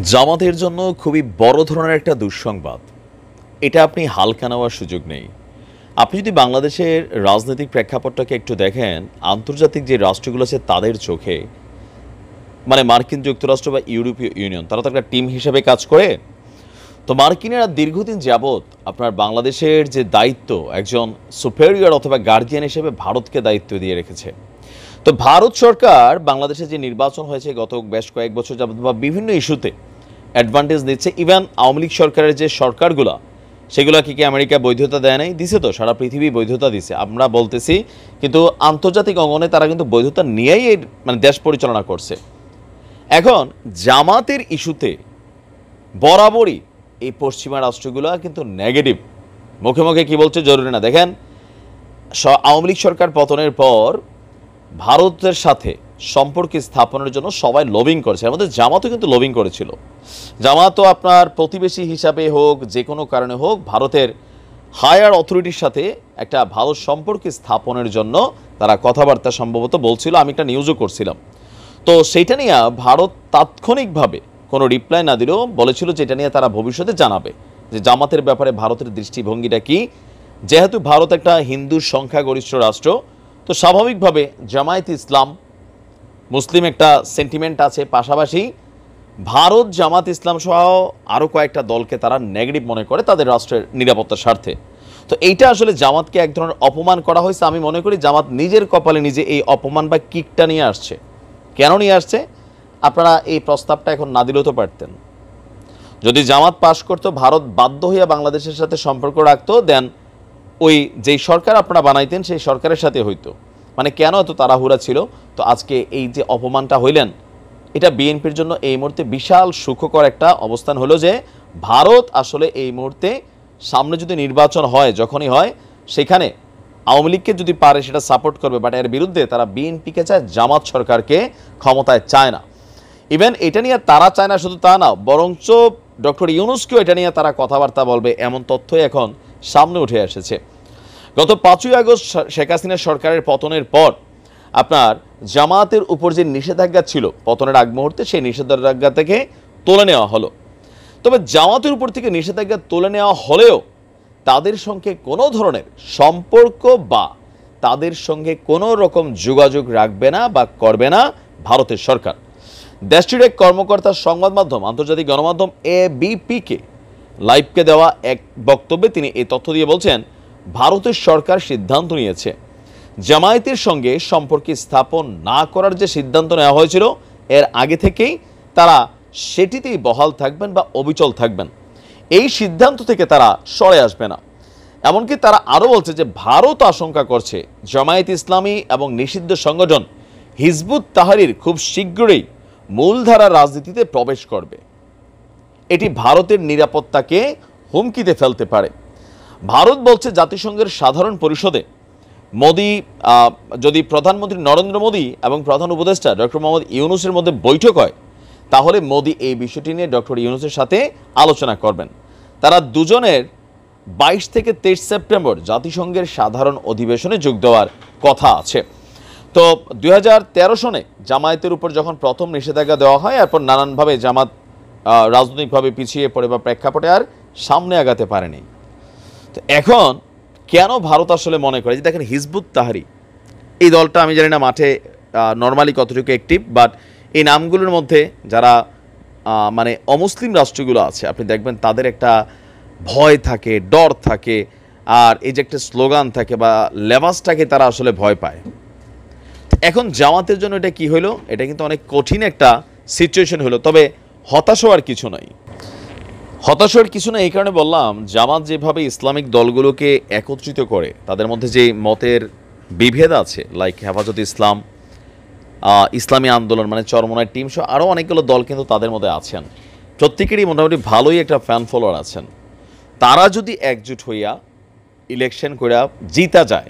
জামাতের জন্য খুবই বড় ধরনের একটা দুঃসংবাদ। এটা আপনি হালকা নেওয়ার সুযোগ নেই। আপনি যদি বাংলাদেশের রাজনৈতিক প্রেক্ষাপটটাকে একটু দেখেন, আন্তর্জাতিক যে রাষ্ট্রগুলো আছে তাদের চোখে, মানে মার্কিন যুক্তরাষ্ট্র বা ইউরোপীয় ইউনিয়ন, তারা তো একটা টিম হিসেবে কাজ করে। তো মার্কিনেরা দীর্ঘদিন যাবৎ আপনার বাংলাদেশের যে দায়িত্ব, একজন সুপেরিয়র অথবা গার্জিয়ান হিসেবে ভারতকে দায়িত্ব দিয়ে রেখেছে। তো ভারত সরকার বাংলাদেশে যে নির্বাচন হয়েছে গত বেশ কয়েক বছর যাবৎ বা বিভিন্ন ইস্যুতে অ্যাডভান্টেজ দিচ্ছে। ইভেন আওয়ামী লীগ সরকারের যে সরকারগুলো, সেগুলোকে কি আমেরিকা বৈধতা দেয় নাই? দিছে তো, সারা পৃথিবী বৈধতা দিছে, আমরা বলতেছি। কিন্তু আন্তর্জাতিক অঙ্গনে তারা কিন্তু বৈধতা নিয়েই মানে দেশ পরিচালনা করছে। এখন জামাতের ইস্যুতে বরাবরই এই পশ্চিমা রাষ্ট্রগুলো কিন্তু নেগেটিভ। মুখে মুখে কি বলছে জরুরি না। দেখেন, আওয়ামী লীগ সরকার পতনের পর ভারতের সাথে সম্পর্ক স্থাপনের জন্য সবাই লবিং করেছে, এর মধ্যে জামাতও কিন্তু লবিং করেছিল। জামাতও আপনার প্রতিবেশী হিসাবে হোক, যে কোনো কারণে হোক, ভারতের হায়ার অথরিটির সাথে একটা ভালো সম্পর্ক স্থাপনের জন্য তারা কথাবার্তা সম্ভবত বলছিল। আমি একটা নিউজও করছিলাম। তো সেইটা নিয়ে ভারত তাৎক্ষণিকভাবে কোনো রিপ্লাই না দিলেও বলেছিল যে এটা নিয়ে তারা ভবিষ্যতে জানাবে যে জামাতের ব্যাপারে ভারতের দৃষ্টিভঙ্গিটা কি। যেহেতু ভারত একটা হিন্দু সংখ্যাগরিষ্ঠ রাষ্ট্র, তো স্বাভাবিকভাবে জামায়াত ইসলাম মুসলিম একটা সেন্টিমেন্ট আছে। পাশাপাশি ভারত জামাত ইসলাম সহ আরও কয়েকটা দলকে তারা নেগেটিভ মনে করে তাদের রাষ্ট্রের নিরাপত্তার স্বার্থে। তো এইটা আসলে জামাতকে এক ধরনের অপমান করা হয়েছে। আমি মনে করি জামাত নিজের কপালে নিজে এই অপমান বা কিকটা নিয়ে আসছে। কেন নিয়ে আসছে? আপনারা এই প্রস্তাবটা এখন না দিলেও তো পারতেন। যদি জামাত পাশ করতো, ভারত বাধ্য হইয়া বাংলাদেশের সাথে সম্পর্ক রাখতো, দেন ওই যেই সরকার আপনারা বানাইতেন সেই সরকারের সাথে হইতো। মানে কেন এত তাড়াহুড়া ছিল? তো আজকে এই যে অপমানটা হইলেন, এটা বিএনপির জন্য এই মুহূর্তে বিশাল সুখকর একটা অবস্থান হলো যে ভারত আসলে এই মুহূর্তে সামনে যদি নির্বাচন হয়, যখনই হয়, সেখানে আওয়ামী লীগকে যদি পারে সেটা সাপোর্ট করবে, বাট এর বিরুদ্ধে তারা বিএনপিকে চায়, জামাত সরকারকে ক্ষমতায় চায় না। ইভেন এটা নিয়ে তারা চায় না শুধু তা না, বরঞ্চ ডক্টর ইউনূসকেও এটা নিয়ে তারা কথাবার্তা বলবে, এমন তথ্যই এখন সামনে উঠে এসেছে। গত 5ই আগস্ট শেখ হাসিনা সরকারের পতনের পর আপনার জামাতের উপর যে নিষেধাজ্ঞা ছিল পতনের আগ মুহূর্তে, সেই নিষেধাজ্ঞা থেকে তুলে নেওয়া হলো। তবে জামাতের উপর থেকে নিষেধাজ্ঞা তুলে নেওয়া হলেও তাদের সঙ্গে কোনো ধরনের সম্পর্ক বা তাদের সঙ্গে কোনো রকম যোগাযোগ রাখবে না বা করবে না ভারতের সরকার। দেশটির এক কর্মকর্তা সংবাদ মাধ্যম, আন্তর্জাতিক গণমাধ্যম এবিপিকে লাইভকে দেওয়া এক বক্তব্যে তিনি এই তথ্য দিয়ে বলছেন, ভারতের সরকার সিদ্ধান্ত নিয়েছে জামায়াতের সঙ্গে সম্পর্ক স্থাপন না করার যে সিদ্ধান্ত নেওয়া হয়েছিল এর আগে থেকেই তারা সেটিতেই বহাল থাকবেন বা অবিচল থাকবেন। এই সিদ্ধান্ত থেকে তারা সরে আসবে না। এমনকি তারা আরও বলছে যে ভারত আশঙ্কা করছে জামায়াত ইসলামী এবং নিষিদ্ধ সংগঠন হিজবুত তাহরির খুব শীঘ্রই মূলধারার রাজনীতিতে প্রবেশ করবে। এটি ভারতের নিরাপত্তাকে হুমকিতে ফেলতে পারে। ভারত বলছে জাতিসংঘের সাধারণ পরিষদে মোদি, যদি প্রধানমন্ত্রী নরেন্দ্র মোদি এবং প্রধান উপদেষ্টা ডক্টর মোহাম্মদ ইউনূসের মধ্যে বৈঠক হয়, তাহলে মোদি এই বিষয়টি নিয়ে ডক্টর ইউনূসের সাথে আলোচনা করবেন। তারা দুজনের 22 থেকে 23 সেপ্টেম্বর জাতিসংঘের সাধারণ অধিবেশনে যোগ দেওয়ার কথা আছে। তো 2013 সনে জামায়াতের উপর যখন প্রথম নিষেধাজ্ঞা দেওয়া হয়, এরপর নানানভাবে জামাত রাজনৈতিকভাবে পিছিয়ে পড়ে বা প্রেক্ষাপটে আর সামনে আগাতে পারেনি। তো এখন কেন ভারত আসলে মনে করে যে দেখেন হিজবুত তাহরি এই দলটা, আমি জানি না মাঠে নর্মালি কতটুকু অ্যাক্টিভ, বাট এই নামগুলোর মধ্যে যারা মানে অমুসলিম রাষ্ট্রগুলো আছে, আপনি দেখবেন তাদের একটা ভয় থাকে, ডর থাকে, আর এই যে একটা স্লোগান থাকে বা লেবাসটাকে তারা আসলে ভয় পায়। এখন জামাতের জন্য এটা কি হলো? এটা কিন্তু অনেক কঠিন একটা সিচুয়েশন হলো। তবে হতাশ হওয়ার কিছু নাই। হতাশ হওয়ার কিছু না এই কারণে বললাম, জামাত যেভাবে ইসলামিক দলগুলোকে একত্রিত করে, তাদের মধ্যে যে মতের বিভেদ আছে, লাইক হেফাজত ইসলাম, ইসলামী আন্দোলন মানে চরমনায় টিম সহ আরও অনেকগুলো দল কিন্তু তাদের মধ্যে আছেন। প্রত্যেকেরই মোটামুটি ভালোই একটা ফ্যান ফলোয়ার আছেন। তারা যদি একজোট হইয়া ইলেকশন করে জিতা যায়,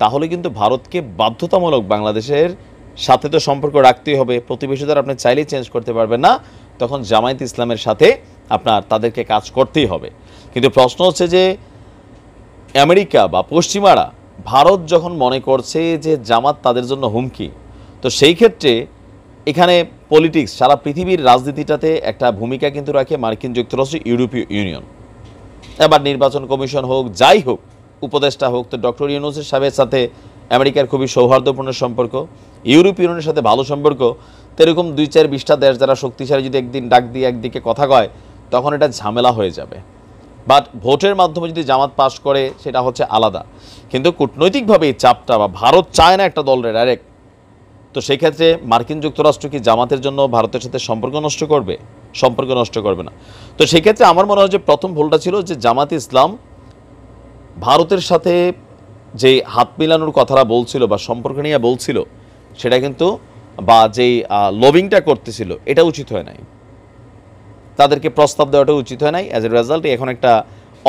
তাহলে কিন্তু ভারতকে বাধ্যতামূলক বাংলাদেশের সাথে তো সম্পর্ক রাখতেই হবে। প্রতিবেশীদের আপনি চাইলেই চেঞ্জ করতে পারবেন না। তখন জামায়াত ইসলামের সাথে আপনার তাদেরকে কাজ করতেই হবে। কিন্তু প্রশ্ন হচ্ছে যে আমেরিকা বা পশ্চিমারা ভারত যখন মনে করছে যে জামাত তাদের জন্য হুমকি, তো সেই ক্ষেত্রে এখানে পলিটিক্স, সারা পৃথিবীর রাজনীতিটাতে একটা ভূমিকা কিন্তু রাখে মার্কিন যুক্তরাষ্ট্র, ইউরোপীয় ইউনিয়ন। এবার নির্বাচন কমিশন হোক, যাই হোক, উপদেষ্টা হোক, তো ডক্টর ইউনূসের সাহেবের সাথে আমেরিকার খুবই সৌহার্দ্যপূর্ণ সম্পর্ক, ইউরোপীয় ইউনিয়নের সাথে ভালো সম্পর্ক। তো এরকম ২-৪-২০টা দেশ যারা শক্তিশালী যদি একদিন ডাক দিয়ে একদিকে কথা কয়, তখন এটা ঝামেলা হয়ে যাবে। বাট ভোটের মাধ্যমে যদি জামাত পাশ করে সেটা হচ্ছে আলাদা, কিন্তু কূটনৈতিকভাবে এই চাপটা, বা ভারত চায় না একটা দলরে ডাইরেক্ট, তো সেক্ষেত্রে মার্কিন যুক্তরাষ্ট্র কি জামাতের জন্য ভারতের সাথে সম্পর্ক নষ্ট করবে? সম্পর্ক নষ্ট করবে না। তো সেক্ষেত্রে আমার মনে হয় যে প্রথম ভুলটা ছিল যে জামাতে ইসলাম ভারতের সাথে যে হাত মিলানোর কথাটা বলছিল বা সম্পর্ক নিয়ে বলছিল, সেটা কিন্তু, বা যেই লবিংটা করতেছিল, এটা উচিত হয় নাই। তাদেরকে প্রস্তাব দেওয়াটা উচিত হয় নাই। অ্যাজ এ রেজাল্ট এখন একটা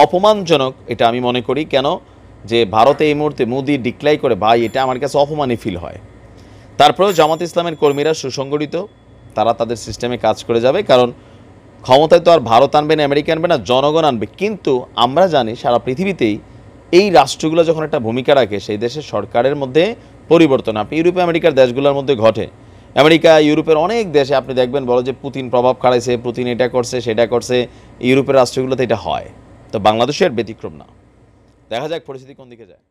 অপমানজনক, এটা আমি মনে করি। কেন যে ভারতে এই মুহূর্তে মোদি ডিক্লাই করে, ভাই এটা আমার কাছে অপমানই ফিল হয়। তারপরেও জামাত ইসলামের কর্মীরা সুসংগঠিত, তারা তাদের সিস্টেমে কাজ করে যাবে। কারণ ক্ষমতায় তো আর ভারত আনবে না, আমেরিকা আনবে না, জনগণ আনবে। কিন্তু আমরা জানি সারা পৃথিবীতেই এই রাষ্ট্রগুলো যখন একটা ভূমিকা রাখে, সেই দেশের সরকারের মধ্যে পরিবর্তন আপনি ইউরোপ আমেরিকার দেশগুলোর মধ্যে ঘটে। আমেরিকা, ইউরোপের অনেক দেশে আপনি দেখবেন বলো যে পুতিন প্রভাব খাড়াইছে, পুতিন এটা করছে সেটা করছে, ইউরোপের রাষ্ট্রগুলোতে এটা হয়। তো বাংলাদেশের ব্যতিক্রম না। দেখা যাক পরিস্থিতি কোন দিকে যায়।